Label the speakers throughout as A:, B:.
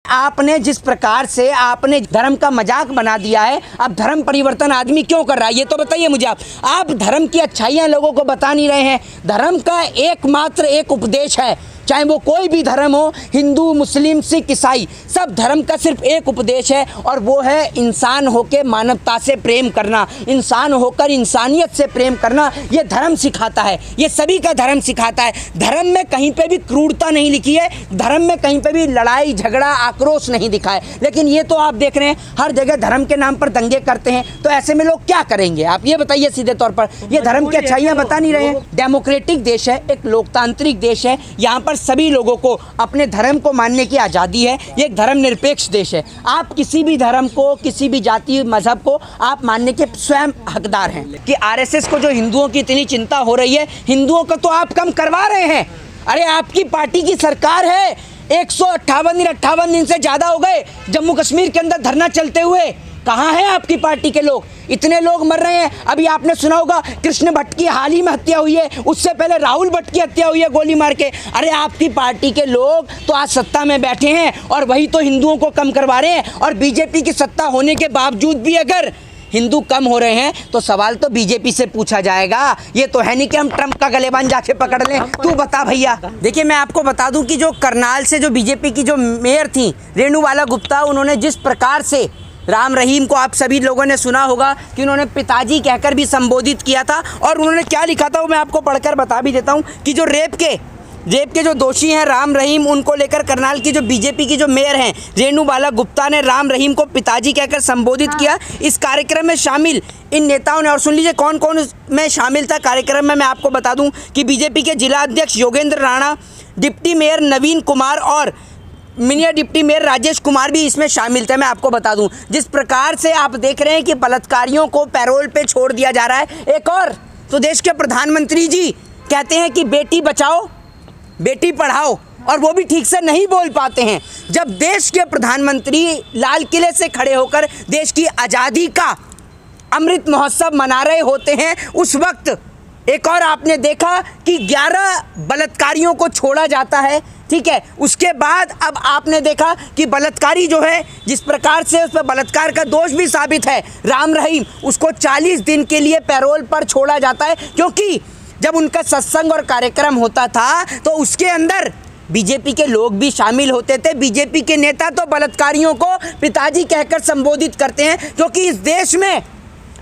A: आपने जिस प्रकार से आपने धर्म का मजाक बना दिया है, अब धर्म परिवर्तन आदमी क्यों कर रहा है ये तो बताइए मुझे। आप धर्म की अच्छाइयाँ लोगों को बता नहीं रहे हैं। धर्म का एकमात्र एक उपदेश है, चाहे वो कोई भी धर्म हो, हिंदू मुस्लिम सिख ईसाई, सब धर्म का सिर्फ एक उपदेश है और वो है इंसान होकर मानवता से प्रेम करना, इंसान होकर इंसानियत से प्रेम करना। ये धर्म सिखाता है, ये सभी का धर्म सिखाता है। धर्म में कहीं पे भी क्रूरता नहीं लिखी है, धर्म में कहीं पे भी लड़ाई झगड़ा आक्रोश नहीं दिखा है। लेकिन ये तो आप देख रहे हैं हर जगह धर्म के नाम पर दंगे करते हैं, तो ऐसे में लोग क्या करेंगे आप ये बताइए सीधे तौर पर। ये धर्म की अच्छाइयाँ बता नहीं रहे हैं। डेमोक्रेटिक देश है, एक लोकतांत्रिक देश है, यहाँ पर सभी लोगों को अपने धर्म को मानने की आज़ादी है। ये एक धर्मनिरपेक्ष देश है। आप किसी भी धर्म को, किसी भी जाति मजहब को आप मानने के स्वयं हकदार हैं। कि आरएसएस को जो हिंदुओं की इतनी चिंता हो रही है, हिंदुओं को तो आप कम करवा रहे हैं। अरे आपकी पार्टी की सरकार है, 158 दिन से ज़्यादा हो गए जम्मू कश्मीर के अंदर धरना चलते हुए। कहाँ हैं आपकी पार्टी के लोग? इतने लोग मर रहे हैं। अभी आपने सुना होगा कृष्ण भट्ट की हाल ही में हत्या हुई है, उससे पहले राहुल भट्ट की हत्या हुई है गोली मार के। अरे आपकी पार्टी के लोग तो आज सत्ता में बैठे हैं और वही तो हिंदुओं को कम करवा रहे हैं। और बीजेपी की सत्ता होने के बावजूद भी अगर हिंदू कम हो रहे हैं तो सवाल तो बीजेपी से पूछा जाएगा। ये तो है नहीं कि हम ट्रंप का गलेबान जाके पकड़ लें। तू बता भैया। देखिए मैं आपको बता दूं कि जो करनाल से जो बीजेपी की जो मेयर थी रेणुबाला गुप्ता, उन्होंने जिस प्रकार से राम रहीम को, आप सभी लोगों ने सुना होगा कि उन्होंने पिताजी कहकर भी संबोधित किया था। और उन्होंने क्या लिखा था वो मैं आपको पढ़कर बता भी देता हूँ कि जो रेप के जो दोषी हैं राम रहीम, उनको लेकर करनाल की जो बीजेपी की जो मेयर हैं रेणुबाला गुप्ता ने राम रहीम को पिताजी कहकर संबोधित किया। इस कार्यक्रम में शामिल इन नेताओं ने, और सुन लीजिए कौन कौन में शामिल था कार्यक्रम में, मैं आपको बता दूं कि बीजेपी के जिला अध्यक्ष योगेंद्र राणा, डिप्टी मेयर नवीन कुमार और mini deputy mayor Rajesh Kumar भी इसमें शामिल थे। मैं आपको बता दूं जिस प्रकार से आप देख रहे हैं कि बलात्कारियों को पैरोल पे छोड़ दिया जा रहा है। एक और तो देश के प्रधानमंत्री जी कहते हैं कि बेटी बचाओ बेटी पढ़ाओ, और वो भी ठीक से नहीं बोल पाते हैं। जब देश के प्रधानमंत्री लाल किले से खड़े होकर देश की आज़ादी का अमृत महोत्सव मना रहे होते हैं, उस वक्त एक और आपने देखा कि 11 बलात्कारियों को छोड़ा जाता है। ठीक है, उसके बाद अब आपने देखा कि बलात्कारी जो है जिस प्रकार से उस पर बलात्कार का दोष भी साबित है राम रहीम, उसको 40 दिन के लिए पैरोल पर छोड़ा जाता है। क्योंकि जब उनका सत्संग और कार्यक्रम होता था तो उसके अंदर बीजेपी के लोग भी शामिल होते थे। बीजेपी के नेता तो बलात्कारियों को पिताजी कहकर संबोधित करते हैं, क्योंकि इस देश में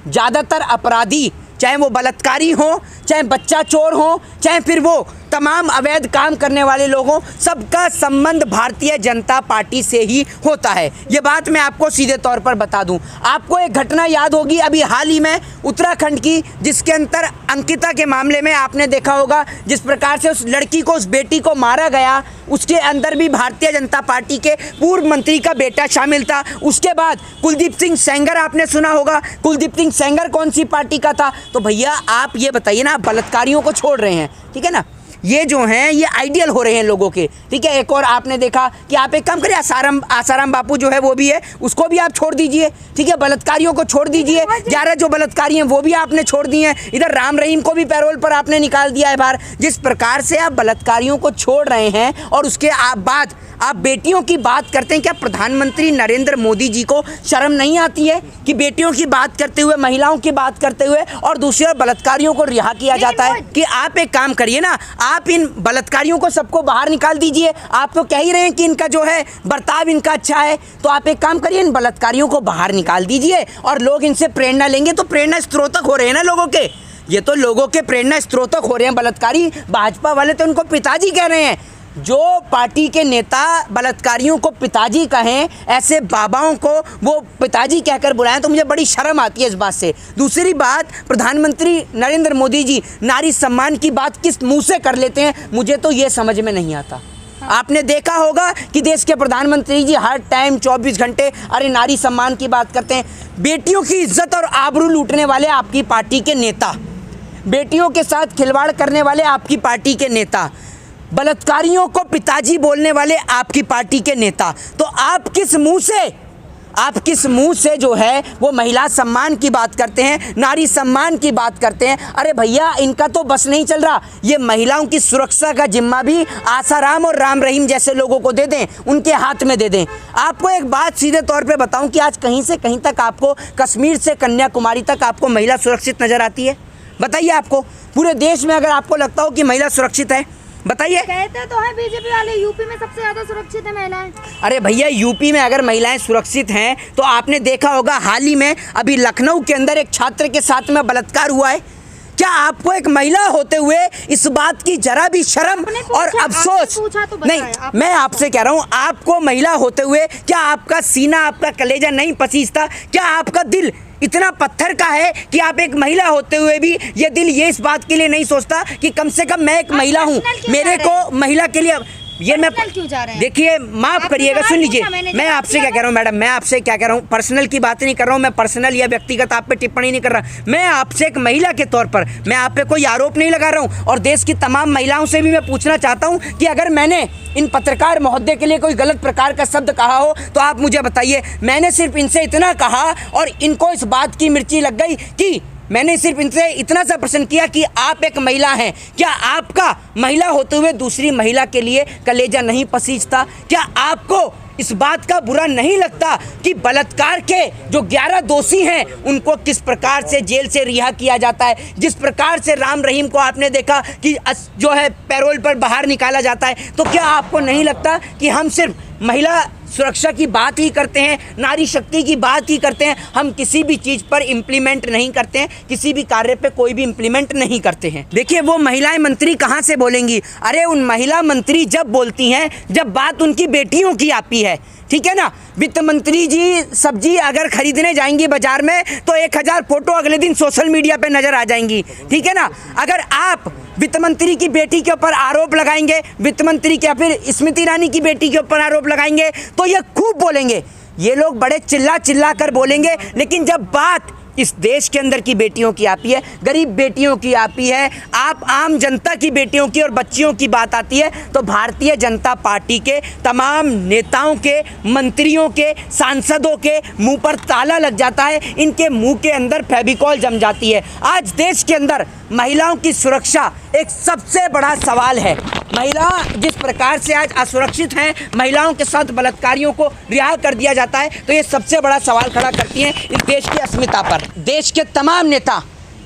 A: ज़्यादातर अपराधी, चाहे वो बलात्कारी हो, चाहे बच्चा चोर हो, चाहे फिर वो तमाम अवैध काम करने वाले लोग हों, सबका संबंध भारतीय जनता पार्टी से ही होता है। ये बात मैं आपको सीधे तौर पर बता दूं। आपको एक घटना याद होगी अभी हाल ही में उत्तराखंड की, जिसके अंदर अंकिता के मामले में आपने देखा होगा जिस प्रकार से उस लड़की को, उस बेटी को मारा गया, उसके अंदर भी भारतीय जनता पार्टी के पूर्व मंत्री का बेटा शामिल था। उसके बाद कुलदीप सिंह सेंगर आपने सुना होगा। कुलदीप सिंह सेंगर कौन सी पार्टी का था? तो भैया आप ये बताइए ना, बलात्कारियों को छोड़ रहे हैं, ठीक है ना, ये जो हैं ये आइडियल हो रहे हैं लोगों के। ठीक है, एक और आपने देखा कि आप एक काम करिए, आसाराम बापू जो है वो भी है, उसको भी आप छोड़ दीजिए। ठीक है, बलात्कारियों को छोड़ दीजिए। 11 जो बलात्कारी हैं वो भी आपने छोड़ दिए हैं। इधर राम रहीम को भी पैरोल पर आपने निकाल दिया है बाहर। जिस प्रकार से आप बलात्कारियों को छोड़ रहे हैं और उसके बाद आप बेटियों की बात करते हैं, क्या प्रधानमंत्री नरेंद्र मोदी जी को शर्म नहीं आती है कि बेटियों की बात करते हुए, महिलाओं की बात करते हुए और दूसरे बलात्कारियों को रिहा किया जाता है? कि आप एक काम करिए ना, आप इन बलात्कारियों को सबको बाहर निकाल दीजिए। आप तो कह ही रहे हैं कि इनका जो है बर्ताव इनका अच्छा है, तो आप एक काम करिए, इन बलात्कारियों को बाहर निकाल दीजिए और लोग इनसे प्रेरणा लेंगे। तो प्रेरणा स्त्रोतक हो रहे हैं ना लोगों के, ये तो लोगों के प्रेरणा स्त्रोतक हो रहे हैं बलात्कारी। भाजपा वाले तो उनको पिताजी कह रहे हैं। जो पार्टी के नेता बलात्कारियों को पिताजी कहें, ऐसे बाबाओं को वो पिताजी कहकर बुलाएं, तो मुझे बड़ी शर्म आती है इस बात से। दूसरी बात, प्रधानमंत्री नरेंद्र मोदी जी नारी सम्मान की बात किस मुंह से कर लेते हैं, मुझे तो ये समझ में नहीं आता। आपने देखा होगा कि देश के प्रधानमंत्री जी हर टाइम 24 घंटे अरे नारी सम्मान की बात करते हैं। बेटियों की इज्जत और आबरू लूटने वाले आपकी पार्टी के नेता, बेटियों के साथ खिलवाड़ करने वाले आपकी पार्टी के नेता, बलात्कारियों को पिताजी बोलने वाले आपकी पार्टी के नेता, तो आप किस मुंह से आप किस मुंह से जो है वो महिला सम्मान की बात करते हैं, नारी सम्मान की बात करते हैं। अरे भैया, इनका तो बस नहीं चल रहा। ये महिलाओं की सुरक्षा का जिम्मा भी आसाराम और राम रहीम जैसे लोगों को दे दें, उनके हाथ में दे दें। आपको एक बात सीधे तौर पे बताऊं कि आज कहीं से कहीं तक आपको, कश्मीर से कन्याकुमारी तक आपको महिला सुरक्षित नजर आती है? बताइए, आपको पूरे देश में अगर आपको लगता हो कि महिला सुरक्षित है, बताइए।
B: कहते तो है बीजेपी वाले यूपी में सबसे ज्यादा सुरक्षित है महिलाएं।
A: अरे भैया, यूपी में अगर महिलाएं सुरक्षित हैं तो आपने देखा होगा हाल ही में अभी लखनऊ के अंदर एक छात्र के साथ में बलात्कार हुआ है। क्या आपको एक महिला होते हुए इस बात की जरा भी शर्म और अफसोस नहीं? मैं आपसे कह रहा हूँ, आपको महिला होते हुए क्या आपका सीना, आपका कलेजा नहीं पसीजता? क्या आपका दिल इतना पत्थर का है कि आप एक महिला होते हुए भी ये दिल ये इस बात के लिए नहीं सोचता कि कम से कम मैं एक महिला हूँ, मेरे को महिला के लिए ये मैं
B: क्यों जा रहे हैं?
A: देखिए, माफ करिएगा, सुन लीजिए, मैं आपसे क्या कह रहा हूँ मैडम, मैं आपसे क्या कह रहा हूँ, पर्सनल की बात नहीं कर रहा हूँ, मैं पर्सनल या व्यक्तिगत आप पे टिप्पणी नहीं कर रहा। मैं आपसे एक महिला के तौर पर, मैं आप पे कोई आरोप नहीं लगा रहा हूँ। और देश की तमाम महिलाओं से भी मैं पूछना चाहता हूँ कि अगर मैंने इन पत्रकार महोदय के लिए कोई गलत प्रकार का शब्द कहा हो तो आप मुझे बताइए। मैंने सिर्फ इनसे इतना कहा और इनको इस बात की मिर्ची लग गई कि मैंने सिर्फ इनसे इतना सा प्रश्न किया कि आप एक महिला हैं, क्या आपका महिला होते हुए दूसरी महिला के लिए कलेजा नहीं पसीजता? क्या आपको इस बात का बुरा नहीं लगता कि बलात्कार के जो 11 दोषी हैं उनको किस प्रकार से जेल से रिहा किया जाता है? जिस प्रकार से राम रहीम को आपने देखा कि जो है पैरोल पर बाहर निकाला जाता है, तो क्या आपको नहीं लगता कि हम सिर्फ महिला सुरक्षा की बात ही करते हैं, नारी शक्ति की बात ही करते हैं, हम किसी भी चीज़ पर इम्प्लीमेंट नहीं करते हैं, किसी भी कार्य पे कोई भी इम्प्लीमेंट नहीं करते हैं? देखिए, वो महिलाएं मंत्री कहाँ से बोलेंगी? अरे उन महिला मंत्री जब बोलती हैं जब बात उनकी बेटियों की आती है, ठीक है ना। वित्त मंत्री जी सब्जी अगर खरीदने जाएंगी बाजार में तो 1000 फोटो अगले दिन सोशल मीडिया पे नजर आ जाएंगी, ठीक है ना। अगर आप वित्त मंत्री की बेटी के ऊपर आरोप लगाएंगे, वित्त मंत्री के या फिर स्मृति ईरानी की बेटी के ऊपर आरोप लगाएंगे तो ये खूब बोलेंगे, ये लोग बड़े चिल्ला चिल्ला कर बोलेंगे। लेकिन जब बात इस देश के अंदर की बेटियों की आती है, गरीब बेटियों की आती है, आप आम जनता की बेटियों की और बच्चियों की बात आती है, तो भारतीय जनता पार्टी के तमाम नेताओं के, मंत्रियों के, सांसदों के मुंह पर ताला लग जाता है, इनके मुंह के अंदर फेविकॉल जम जाती है। आज देश के अंदर महिलाओं की सुरक्षा एक सबसे बड़ा सवाल है। महिला जिस प्रकार से आज असुरक्षित हैं, महिलाओं के साथ बलात्कारियों को रिहा कर दिया जाता है, तो ये सबसे बड़ा सवाल खड़ा करती हैं इस देश की अस्मिता पर। देश के तमाम नेता,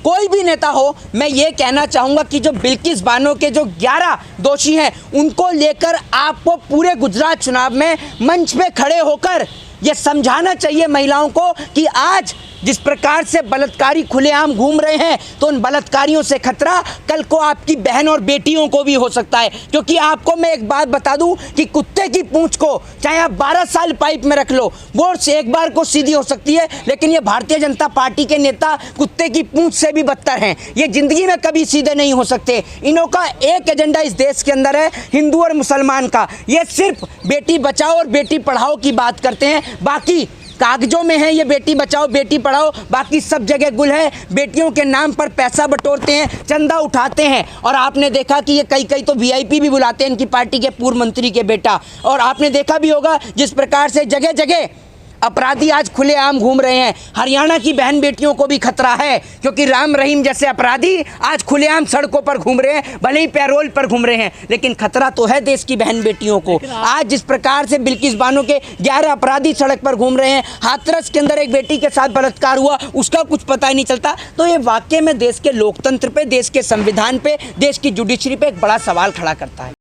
A: कोई भी नेता हो, मैं ये कहना चाहूँगा कि जो बिल्किस बानो के जो 11 दोषी हैं उनको लेकर आपको पूरे गुजरात चुनाव में मंच पे खड़े होकर ये समझाना चाहिए महिलाओं को कि आज जिस प्रकार से बलात्कारी खुलेआम घूम रहे हैं तो उन बलात्कारियों से खतरा कल को आपकी बहन और बेटियों को भी हो सकता है। क्योंकि आपको मैं एक बात बता दूं कि कुत्ते की पूंछ को चाहे आप 12 साल पाइप में रख लो, वो एक बार को सीधी हो सकती है, लेकिन ये भारतीय जनता पार्टी के नेता कुत्ते की पूंछ से भी बदतर हैं। ये जिंदगी में कभी सीधे नहीं हो सकते। इन्हों का एक एजेंडा इस देश के अंदर है, हिंदू और मुसलमान का। ये सिर्फ बेटी बचाओ और बेटी पढ़ाओ की बात करते हैं, बाकी कागजों में है ये बेटी बचाओ बेटी पढ़ाओ, बाकी सब जगह गुल है। बेटियों के नाम पर पैसा बटोरते हैं, चंदा उठाते हैं। और आपने देखा कि ये कई तो वीआईपी भी बुलाते हैं इनकी पार्टी के पूर्व मंत्री के बेटा। और आपने देखा भी होगा जिस प्रकार से जगह जगह अपराधी आज खुलेआम घूम रहे हैं। हरियाणा की बहन बेटियों को भी खतरा है, क्योंकि राम रहीम जैसे अपराधी आज खुलेआम सड़कों पर घूम रहे हैं, भले ही पैरोल पर घूम रहे हैं, लेकिन खतरा तो है देश की बहन बेटियों को। आज जिस प्रकार से बिल्किस बानो के 11 अपराधी सड़क पर घूम रहे हैं, हाथरस के अंदर एक बेटी के साथ बलात्कार हुआ, उसका कुछ पता ही नहीं चलता, तो ये वाकई में देश के लोकतंत्र पे, देश के संविधान पे, देश की जुडिशरी पे एक बड़ा सवाल खड़ा करता है।